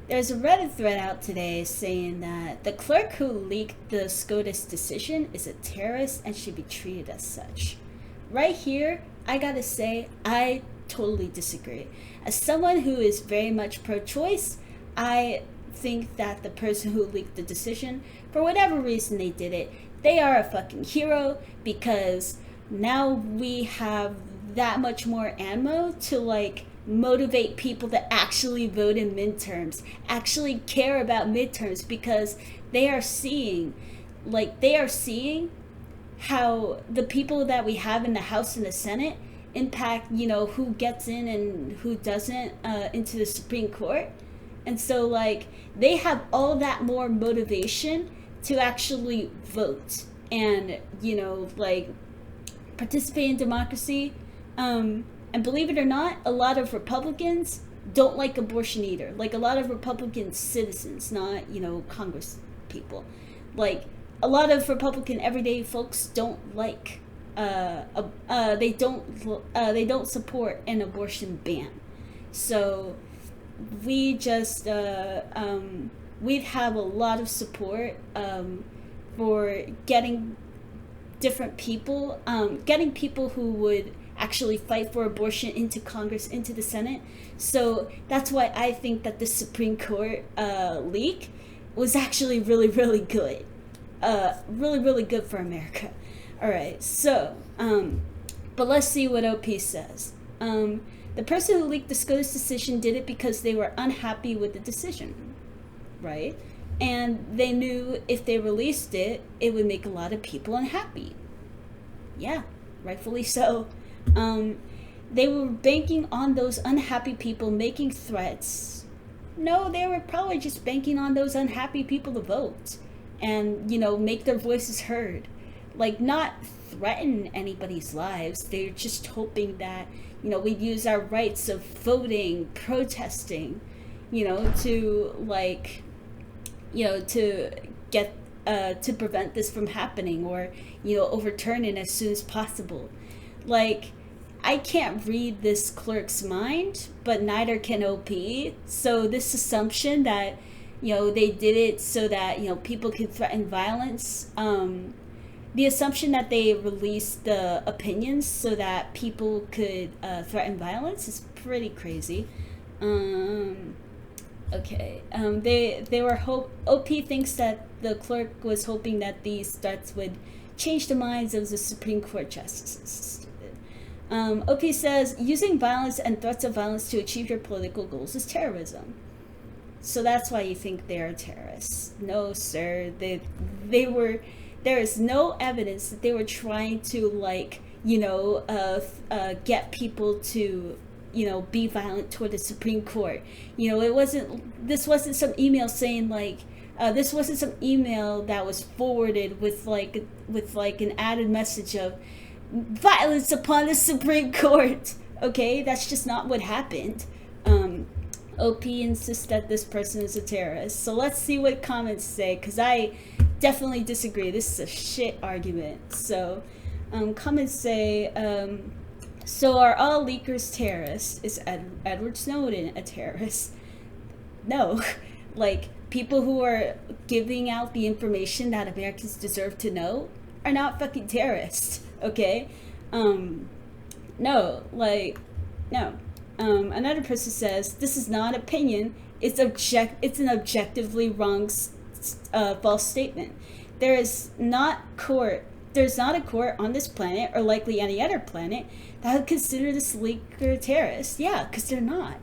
There's a Reddit thread out today saying that the clerk who leaked the SCOTUS decision is a terrorist and should be treated as such. Right here, I gotta say, I totally disagree. As someone who is very much pro-choice, I think that the person who leaked the decision, for whatever reason they did it, they are a fucking hero, because now we have that much more ammo to motivate people to actually vote in midterms, actually care about midterms, because they are seeing how the people that we have in the House and the Senate impact, who gets in and who doesn't into the Supreme Court. And so they have all that more motivation to actually vote and participate in democracy. And believe it or not, a lot of Republicans don't like abortion either. A lot of Republican citizens, not, Congress people. A lot of Republican everyday folks don't like, they don't support an abortion ban. So we just, we'd have a lot of support for getting different people, getting people who would actually fight for abortion into Congress, into the Senate. So that's why I think that the Supreme Court leak was actually really, really good. Really, really good for America. All right, so, but let's see what OP says. The person who leaked the SCOTUS decision did it because they were unhappy with the decision, right? And they knew if they released it, it would make a lot of people unhappy. Yeah, rightfully so. They were banking on those unhappy people making threats. No, they were probably just banking on those unhappy people to vote and, make their voices heard. Not threaten anybody's lives. They're just hoping that, we'd use our rights of voting, protesting, to to get, to prevent this from happening, or, overturn it as soon as possible. I can't read this clerk's mind, but neither can OP. So this assumption that, they did it so that, people could threaten violence, the assumption that they released the opinions so that people could threaten violence is pretty crazy. Okay. They were OP thinks that the clerk was hoping that these threats would change the minds of the Supreme Court justices. OP says using violence and threats of violence to achieve your political goals is terrorism. So that's why you think they're terrorists. No, sir. They were. There is no evidence that they were trying to get people to be violent toward the Supreme Court. It wasn't. This wasn't some email saying this wasn't some email that was forwarded with an added message of violence upon the Supreme Court. Okay, that's just not what happened. OP insists that this person is a terrorist. So let's see what comments say, because I definitely disagree. This is a shit argument. So comments say, so are all leakers terrorists? Is Edward Snowden a terrorist? No. People who are giving out the information that Americans deserve to know are not fucking terrorists. Okay? No. No. Another person says, this is not opinion, it's an objectively wrong false statement. There's not a court on this planet, or likely any other planet, that would consider this leaker a terrorist. Yeah, because they're not.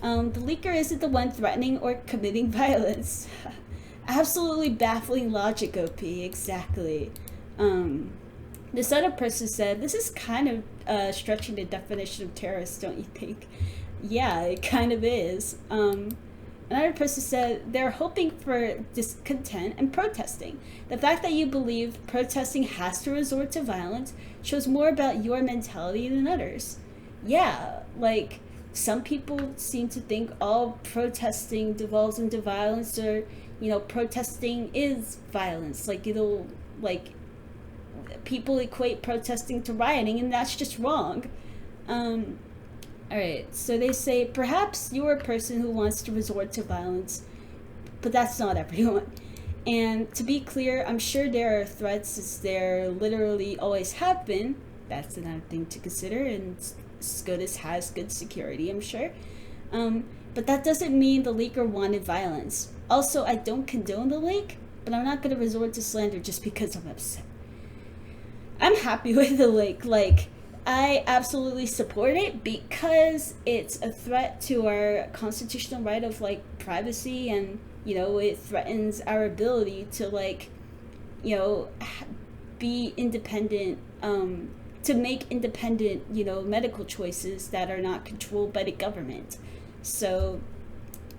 The leaker isn't the one threatening or committing violence. Absolutely baffling logic, OP, exactly. This other person said, this is kind of stretching the definition of terrorist, don't you think? Yeah, it kind of is. Another person said, they're hoping for discontent and protesting. The fact that you believe protesting has to resort to violence shows more about your mentality than others. Yeah, some people seem to think all protesting devolves into violence, or, protesting is violence. People equate protesting to rioting, and that's just wrong. All right, so they say, perhaps you're a person who wants to resort to violence, but that's not everyone. And to be clear, I'm sure there are threats, as there literally always have been. That's another thing to consider, and SCOTUS has good security, I'm sure. But that doesn't mean the leaker wanted violence. Also, I don't condone the leak, but I'm not going to resort to slander just because I'm upset. I'm happy with the leak. Like, I absolutely support it because it's a threat to our constitutional right of, like, privacy, and, you know, it threatens our ability to, like, you know, be independent, to make independent, you know, medical choices that are not controlled by the government. So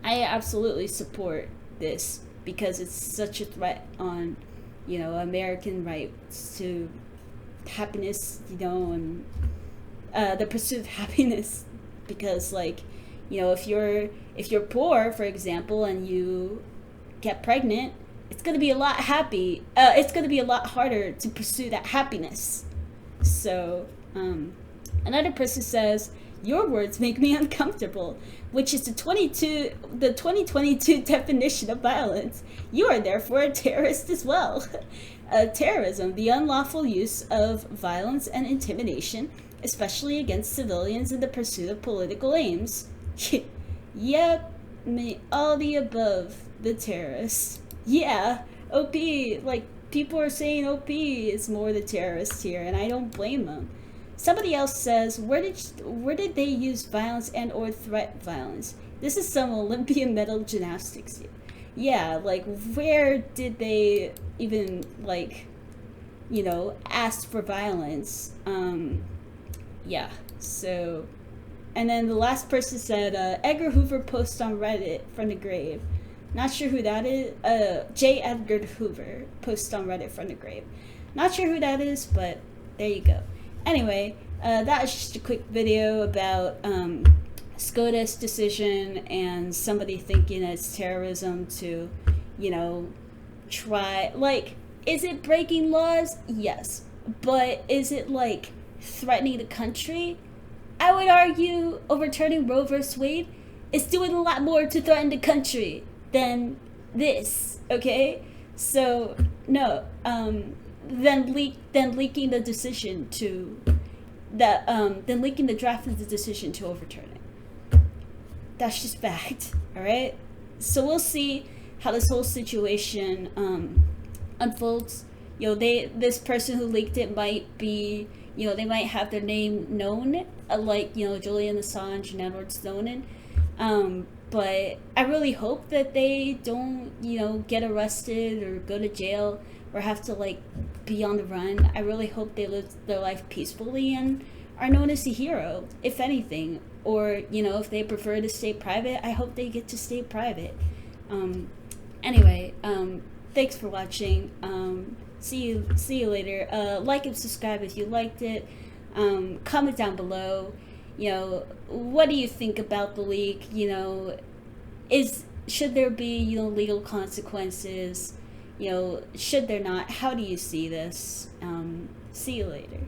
I absolutely support this because it's such a threat on, you know, American rights to happiness, you know, and the pursuit of happiness. Because, like, you know, if you're poor, for example, and you get pregnant, it's gonna be a lot it's gonna be a lot harder to pursue that happiness. So another person says, your words make me uncomfortable, which is the 2022 definition of violence. You are therefore a terrorist as well. Terrorism, the unlawful use of violence and intimidation, especially against civilians in the pursuit of political aims. Yep, all the above, the terrorists. Yeah, OP, like, people are saying OP is more the terrorist here, and I don't blame them. Somebody else says, where did they use violence and or threat violence? This is some Olympian medal gymnastics. Yeah, like, where did they even, like, you know, ask for violence? Yeah, so, and then the last person said, Edgar Hoover post on Reddit from the grave. Not sure who that is. J. Edgar Hoover post on Reddit from the grave. Not sure who that is, but there you go. Anyway, that was just a quick video about SCOTUS decision and somebody thinking it's terrorism to, you know, try, like, is it breaking laws? Yes. But is it, like, threatening the country? I would argue overturning Roe vs. Wade is doing a lot more to threaten the country than this, okay? So, no, then leaking the decision to then leaking the draft of the decision to overturn it. That's just fact. All right, so we'll see how this whole situation unfolds. You know, this person who leaked it might be, you know, they might have their name known, like, you know, Julian Assange and Edward Snowden. But I really hope that they don't, you know, get arrested or go to jail or have to, like, be on the run. I really hope they live their life peacefully and are known as a hero, if anything. Or, you know, if they prefer to stay private, I hope they get to stay private. Anyway, thanks for watching. See you later. Like and subscribe if you liked it. Comment down below. You know, what do you think about the leak? You know, should there be, you know, legal consequences? You know, should there not? How do you see this? See you later.